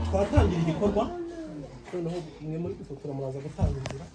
twatangira igikorwa noneho mwe muri gufotora muraza gutanga inzira.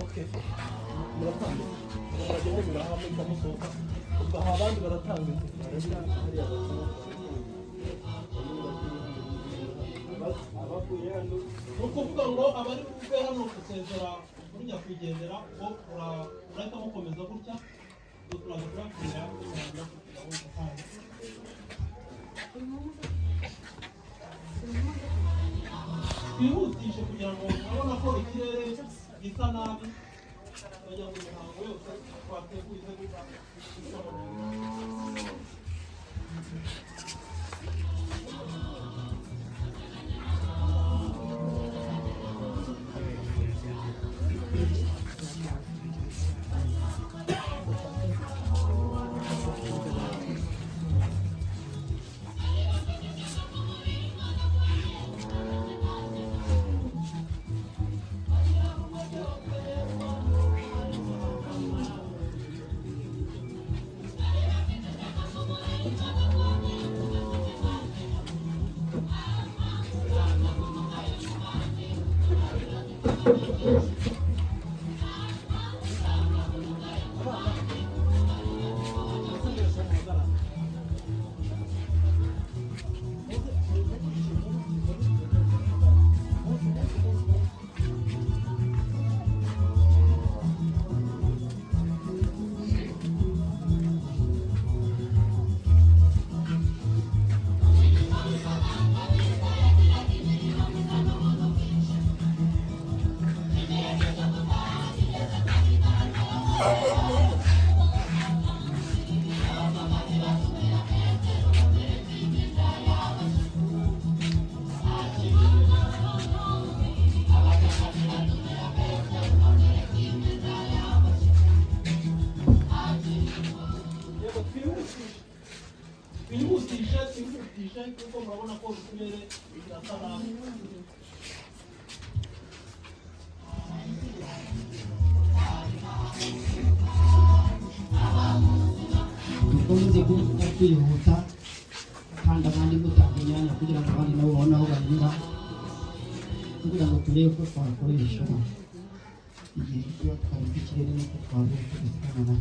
Okay. Muratanga. Muragende murahamwe kamusoka. Ubwo abandi baratanga. Ukuvuga ngo abari kuve hano gusezera muri nyakwigendera ko urahita mukomeza gutya turaza kurakira twihutishe kugira ngo urabona ko ikirere gisa nabi kugira ngo imihango yose twateguye twihutishe kuko murabona ko ikirere kirasa nabi. Mukomeze kwihuta kandi abandi mutanga imyanya kugira ngo abandi nabo babone aho banyura kugira ngo turebe ko twakoresha igihe cyo twari ikirere n'uko twavuye tubisikana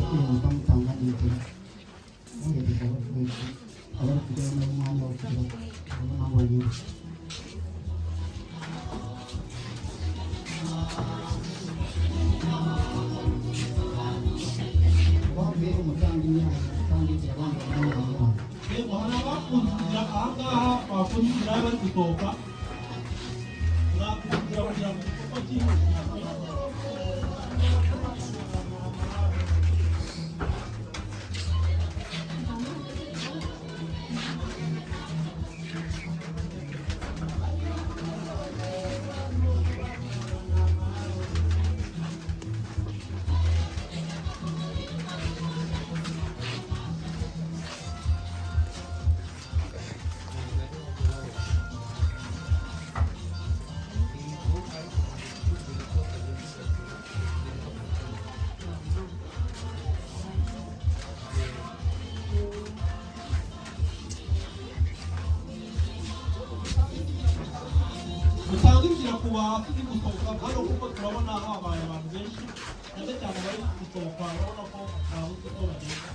kwihuta mutanga n'inzira muhereza abakoresha abari kugira ngo umwanya wo kugira ngo babone aho banyura. Bakunzira bari gutoka nakubwira kugira ngo igikorwa cyihuse. Gutangirira ku bantu gusohoka hano kuko turabona habaye abantu benshi cyane cyane bari gusohoka urabona ko babuze ko bagenda.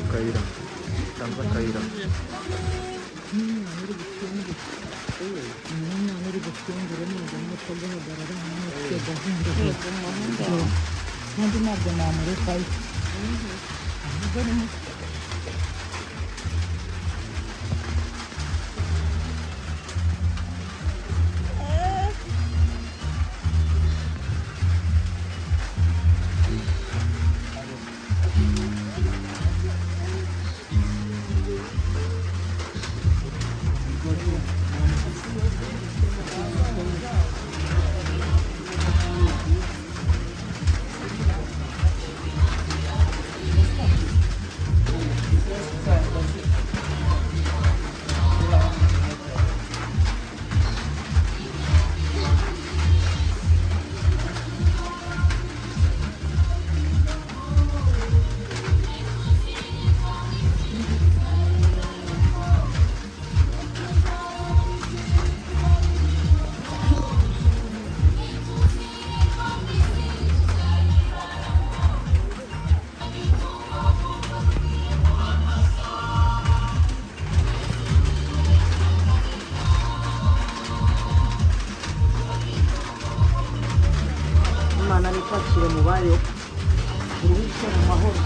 akayira tanze akayira umwana uri gucungura umwana uri gucungura ntabwo amutse guhagarara nk'umutwe gahunda kandi ntabwo namurekayo ahubwo ni muto imana nitwakire mu bayo uruhuke mu mahoro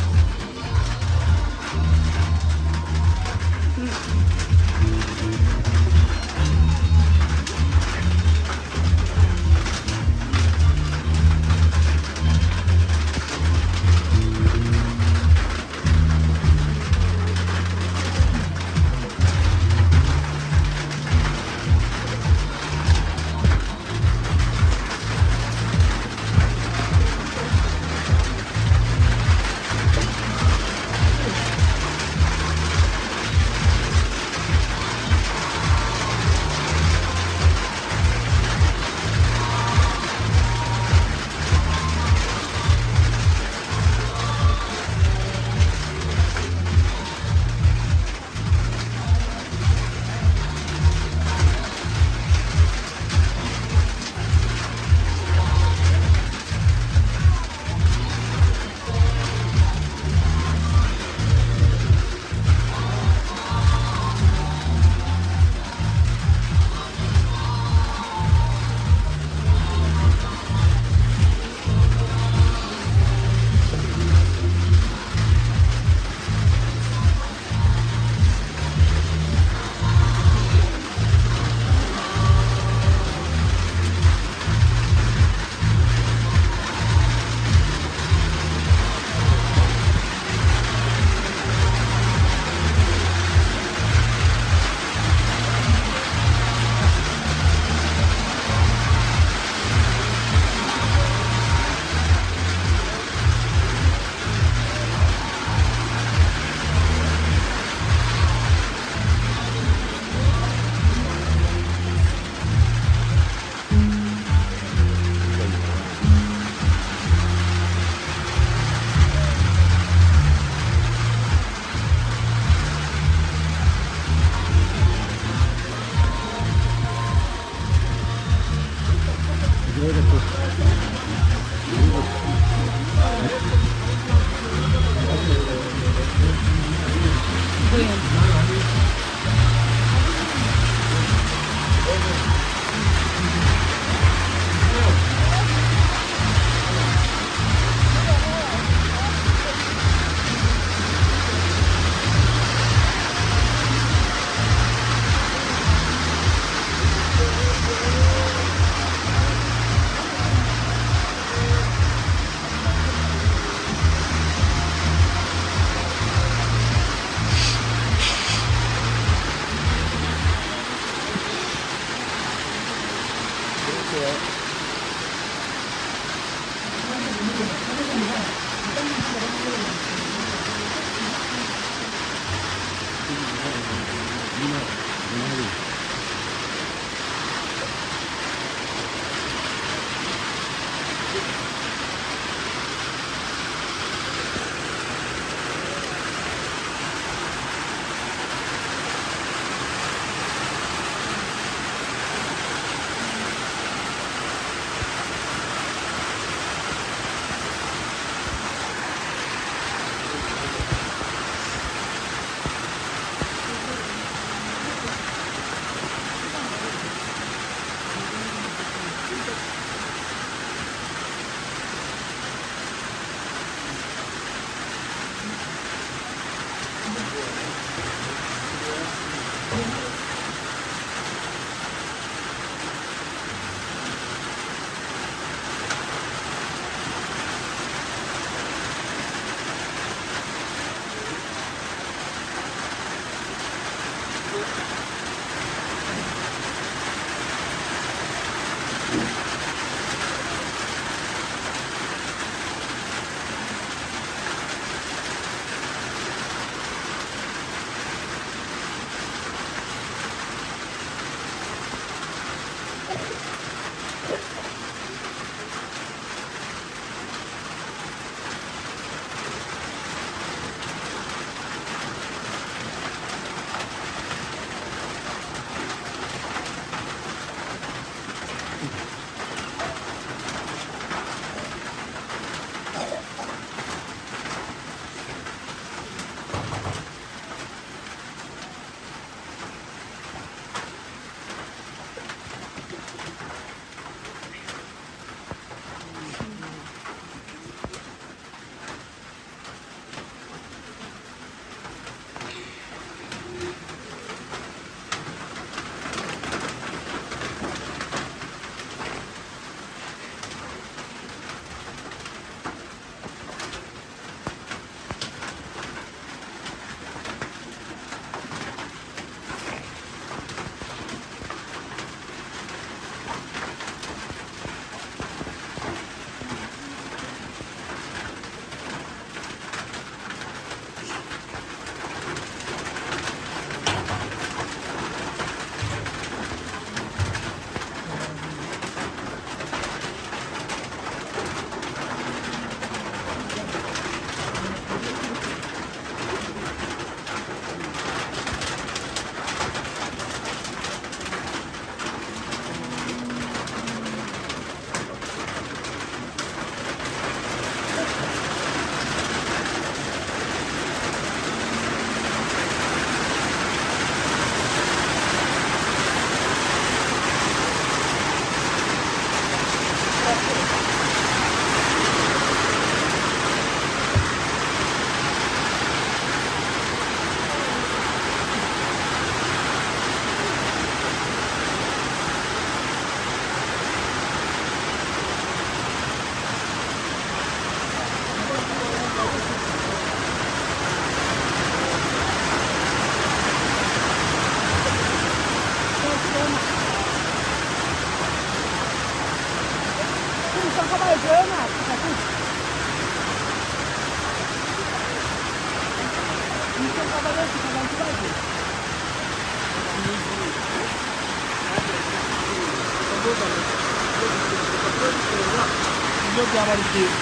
ibyo byaba ari byiza.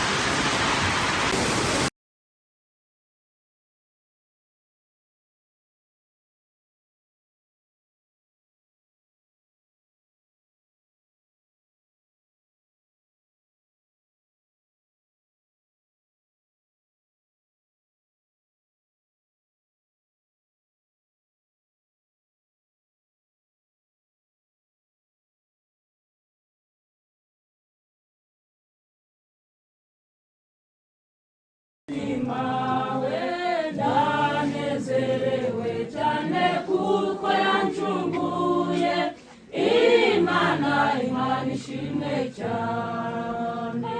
Mawe ndanezerewe cyane kuko yancunguye Imana ishimwe cyane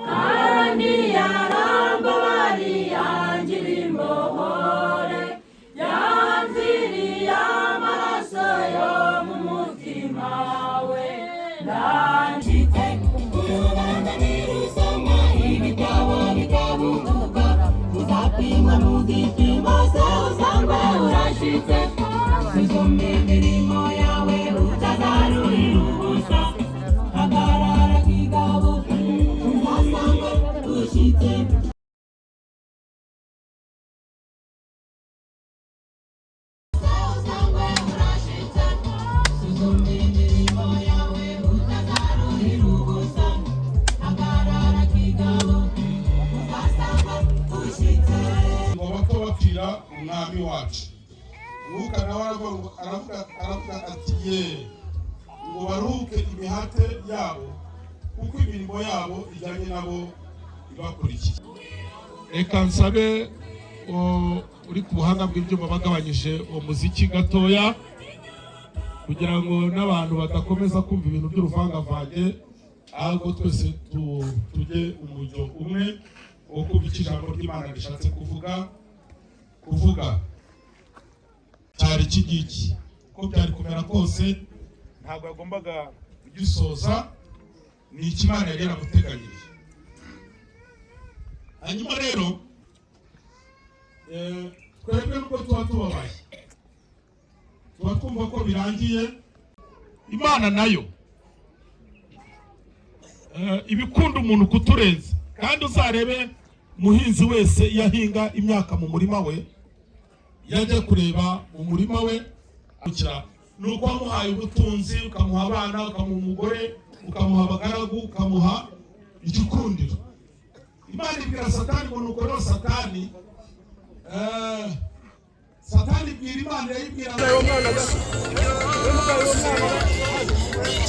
kandi yarambabariye yangira imbohore yamviriye amaraso yo mu mutima we ndanditse urubanza nirusoma ibitabo bikabuka uzapima ntuzipima se usangwe urashitse usome imirimo yawe utazaruhira ubusa hagarara kigabo uzasangwe ushitse umwami wacu Luka nawe aravuga ati ye ngo baruhuke imihate yabo kuko imirimo yabo ijyanye nabo ibakurikiye. Reka nsabe uri ku buhanga bw'ibyuma bagabanyije umuziki gatoya kugira ngo n'abantu badakomeza kumva ibintu by'uruvangavange ahubwo twese tujye umujyo umwe wo kumva icyo ijambo ry'Imana rishatse kuvuga cyari iki ngiki ko byari kumera kose ntabwo yagombaga kugisoza ni ikimana yari yaramuteganyirije. Hanyuma rero twebwe nuko tuba tubabaye tuba twumva ko birangiye, Imana nayo ibikunda umuntu kuturenza. Kandi uzarebe umuhinzi wese yahinga imyaka mu murima we yajya kureba mu murima we nuko wamuhaye ubutunzi ukamuha abana ukamuha umugore ukamuha abagaragu ukamuha igikundiro. Imana ibwira Satani ngo nuko rero Satani ibwira Imana yayibwira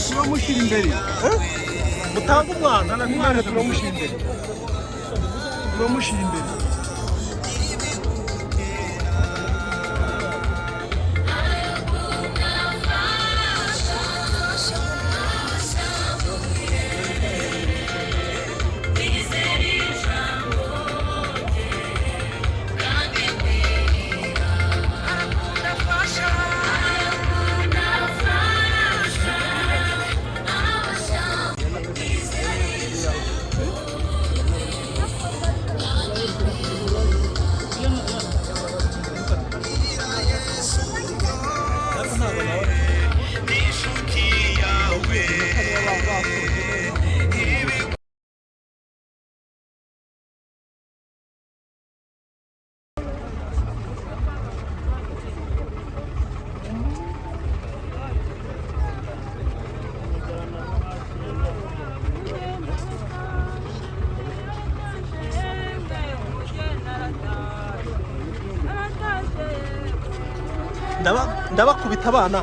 turamushyira imbere mutanga umwana turamushyira imbere ndabakubita abana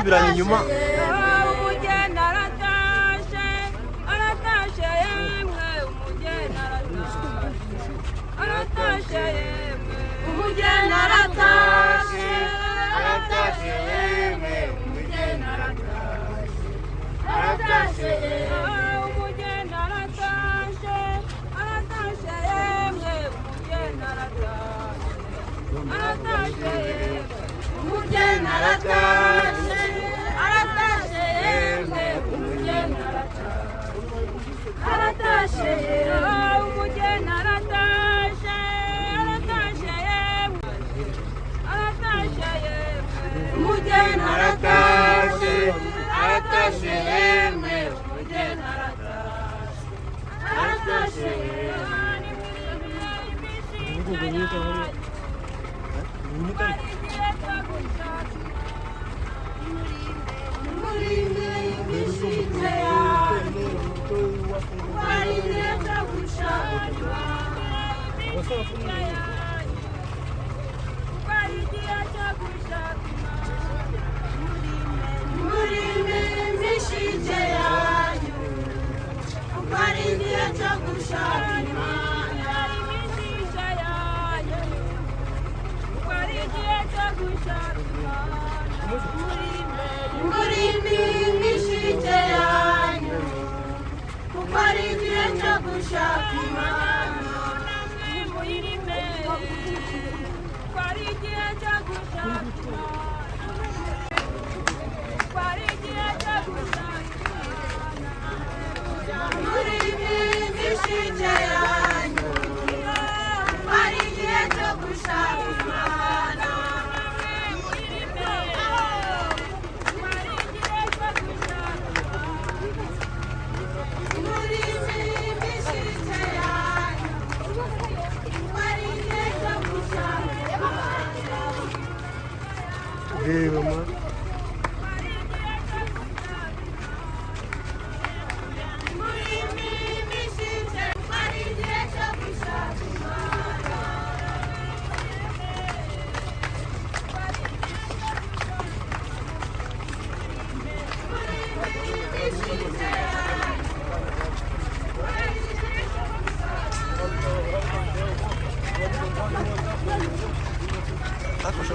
yisubiranye inyuma. umugeni aratashe aratashe yemwe umugeni aratashe yemwe umugeni aratashe aratashe yemwe umugeni aratashe umugeni aratashe aratashe yemwe umugeni aratashe umugeni aratashe aratashe yemwe umugeni aratashe umugeni aratashe aratashe yemwe aratashe umugeni aratashe aratashe yemwe umugeni aratashe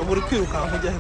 Muri kwirukanka ujya he?